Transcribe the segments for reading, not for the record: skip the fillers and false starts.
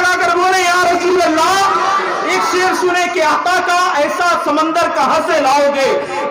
لگا کر بولے یا رسول اللہ۔ ایک شعر سنے کہ عطا کا ایسا سمندر کہاں سے لاؤ گے،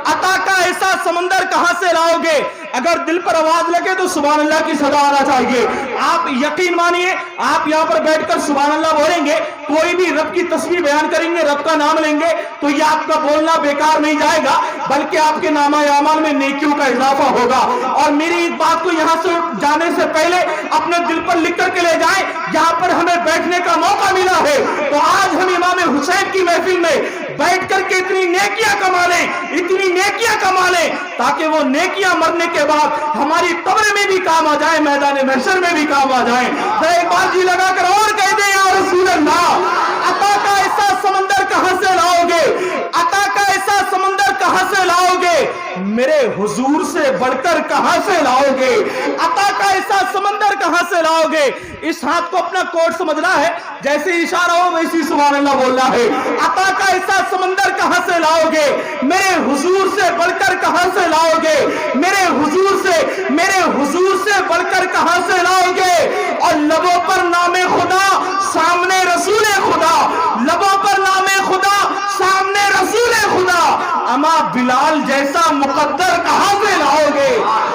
عطا کا ایسا سمندر کہاں سے لاؤ گے، اگر دل پر آواز لگے تو سبحان اللہ کی صدا آنا چاہیے۔ آپ یقین مانیے، آپ یہاں پر بیٹھ کر سبحان اللہ بولیں گے، کوئی بھی رب کی تسبیح بیان کریں گے، رب کا نام لیں گے تو یہ آپ کا بولنا بیکار نہیں جائے گا، بلکہ آپ کے نامہ اعمال میں نیکیوں کا اضافہ ہوگا۔ اور میری ایک بات کو یہاں سے جانے سے پہلے اپنے دل پر لکھ کر کے لے جائیں، یہاں پر ہمیں بیٹھنے کا موقع ملا ہے تو آج ہم امام حسین کی محفل میں بیٹھ کر کے اتنی نیکیاں کما لیں، اتنی نیکیاں کما لیں تاکہ وہ نیکیاں مرنے کے بعد ہماری قبر میں بھی کام آ جائیں، میدان محشر میں بھی کام آ جائیں۔ ذرا ایک بار جی لگا کر اور کہہ دیں یا رسول اللہ۔ عطا کا ایسا سمندر کہاں سے لاؤ گے، عطا کا ایسا سمندر کہاں سے لاؤ گے، میرے حضور سے بڑھ کر کہاں سے لاؤ گے، عطا کا ایسا سمندر کہاں سے لاؤ گے۔ اس ہاتھ کو اپنا کوٹ سمجھنا ہے، جیسے اشارہ ہو ویسی سبحان اللہ بولنا ہے۔ عطا کا ایسا سمندر کہاں سے لاؤ گے، میرے حضور سے بڑھ کر کہاں سے لاؤ گے، میرے حضور سے بڑھ کر کہاں سے لاؤ گے۔ اور لبوں پر نام خدا سامنے رسول خدا، لبوں پر نام خدا سامنے رسول خدا، اما بلال جیسا مقدر کہاں سے لاؤ گے،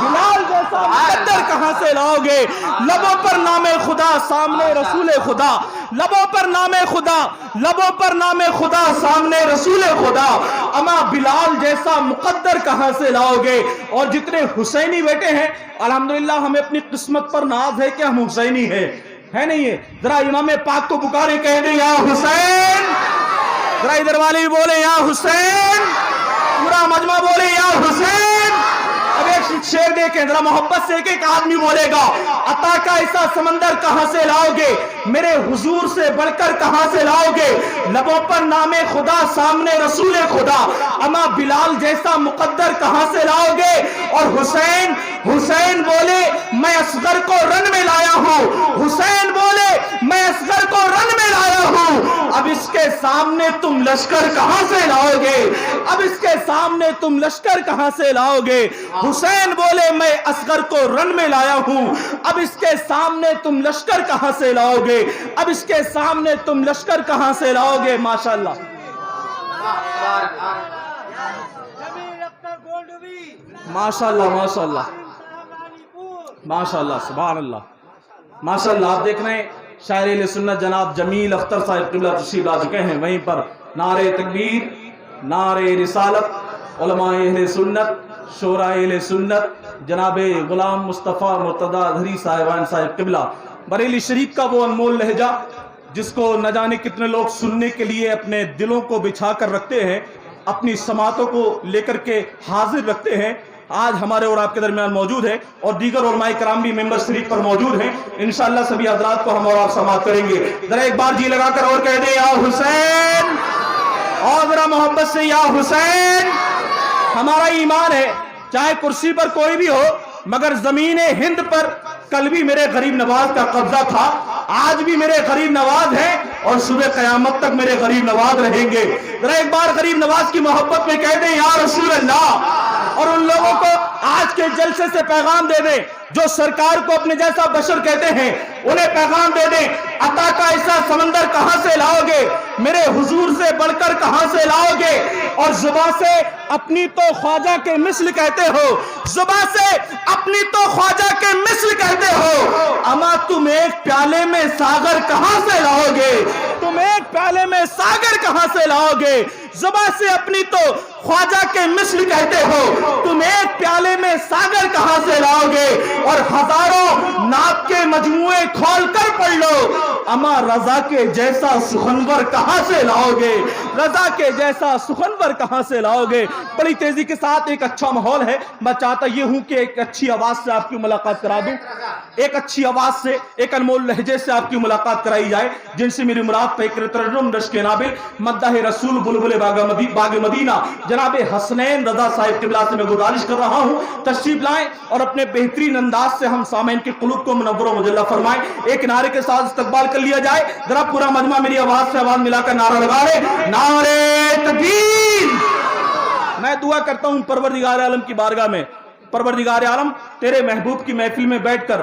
بلال جیسا مقدر کہاں سے لاؤ گے۔ لبوں پر نام خدا سامنے رسول خدا، لبوں پر نام خدا، لبوں پر نام خدا سامنے رسول خدا، اما بلال جیسا مقدر کہاں سے لاؤ گے۔ اور جتنے حسینی بیٹے ہیں الحمدللہ ہمیں اپنی قسمت پر ناز ہے کہ ہم حسینی ہیں، ہے نہیں ہے؟ ذرا امام پاک کو پکارے کہہ دیں یا حسین، ذرا ادھر والے بھی بولے یا حسین، پورا مجمع بولے یا حسین۔ اب ایک شعر دیکھیں ذرا محبت سے، ایک آدمی بولے گا عطا کا ایسا سمندر کہاں سے لاؤ گے، میرے حضور سے بڑھ کر کہاں سے لاؤ گے، لبوں پر نام خدا سامنے رسول خدا، اما بلال جیسا مقدر کہاں سے لاؤ گے۔ اور حسین بولے میں اصغر کو رن میں لایا ہوں، حسین بولے میں اصغر کو رن میں لایا ہوں، اب اس کے سامنے تم لشکر کہاں سے لاؤ گے، اب اس کے سامنے تم لشکر کہاں سے لاؤ گے۔ حسین بولے میں اصغر کو رن میں لایا ہوں، اب اس کے سامنے تم لشکر کہاں سے لاؤ گے، اب اس کے سامنے تم لشکر کہاں سے لاؤ گے۔ ماشاءاللہ ماشاءاللہ ماشاءاللہ ماشاءاللہ سبحان اللہ ماشاءاللہ۔ آپ دیکھ رہے ہیں شاعر اہل سنت جناب جمیل اختر صاحب قبلہ تشریف لا چکے ہیں، وہیں پر نعرہ تکبیر، نعرہ رسالت، علماء اہل سنت، شورا اہل سنت جناب غلام مصطفیٰ مرتضیٰ اظہری صاحبان صاحب قبلہ، بریلی شریف کا وہ انمول لہجہ جس کو نہ جانے کتنے لوگ سننے کے لیے اپنے دلوں کو بچھا کر رکھتے ہیں، اپنی سماعتوں کو لے کر کے حاضر رکھتے ہیں، آج ہمارے اور آپ کے درمیان موجود ہے، اور دیگر علماء کرام بھی ممبر شریف پر موجود ہیں۔ انشاءاللہ سبھی حضرات کو ہم اور آپ سماعت کریں گے۔ ذرا ایک بار جی لگا کر اور کہہ دیں یا حسین، اور ذرا محبت سے یا حسین۔ ہمارا ایمان ہے چاہے کرسی پر کوئی بھی ہو، مگر زمین ہند پر کل بھی میرے غریب نواز کا قبضہ تھا، آج بھی میرے غریب نواز ہیں، اور صبح قیامت تک میرے غریب نواز رہیں گے۔ ذرا ایک بار غریب نواز کی محبت میں کہہ دیں یا رسول اللہ، اور ان لوگوں کو آج کے جلسے سے پیغام دے دیں جو سرکار کو اپنے جیسا بشر کہتے ہیں، انہیں پیغام دے دیں عطا کا ایسا سمندر کہاں سے لاؤ گے، میرے حضور سے بڑھ کر کہاں سے لاؤ گے۔ اور زباں سے اپنی تو خواجہ کے مثل کہتے ہو، زباں سے اپنی تو خواجہ کے مثل کہتے ہو، اما تم ایک پیالے میں ساغر کہاں سے لاؤ گے، تم ایک پیالے میں ساغر کہاں سے لاؤ گے۔ زباں سے اپنی تو خواجہ کے مثل کہتے ہو، تم ایک پیالے میں ساغر کہاں سے لاؤ گے۔ اور ہزاروں نعت کے مجموعے کھول کر پڑھ لو، اما رضا کے جیسا سخنور کہاں سے لاؤ گے، رضا کے جیسا سخنور کہاں سے لاؤ گے۔ بڑی تیزی کے ساتھ ایک اچھا ماحول ہے، میں چاہتا یہ ہوں کہ ایک اچھی آواز سے آپ کی ملاقات کرا دوں، ایک اچھی آواز سے، ایک انمول لہجے سے آپ کی ملاقات کرائی جائے، جن سے میری مراد فکر ترنم رشک نابل مدح رسول بلبل باغ مدینہ جناب حسنین رضا صاحب قبلہ سے میں گزارش کر رہا ہوں تشریف لائیں اور اپنے بہترین انداز سے ہم سامعین کے قلوب کو منور و مجلہ فرمائیں۔ ایک نعرے کے ساتھ استقبال کر لیا جائے، ذرا پورا مجمع میری آواز سے آواز ملا کر نعرہ لگا لے، نعرہ تکبیر۔ میں دعا کرتا ہوں پروردگار عالم کی بارگاہ میں، پروردگار عالم تیرے محبوب کی محفل میں بیٹھ کر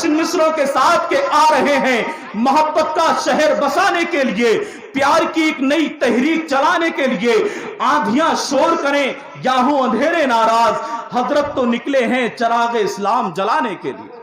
جشن مصروں کے ساتھ کے آ رہے ہیں محبت کا شہر بسانے کے لیے، پیار کی ایک نئی تحریک چلانے کے لیے۔ آندھیاں شور کریں یا ہوں اندھیرے ناراض، حضرت تو نکلے ہیں چراغ اسلام جلانے کے لیے۔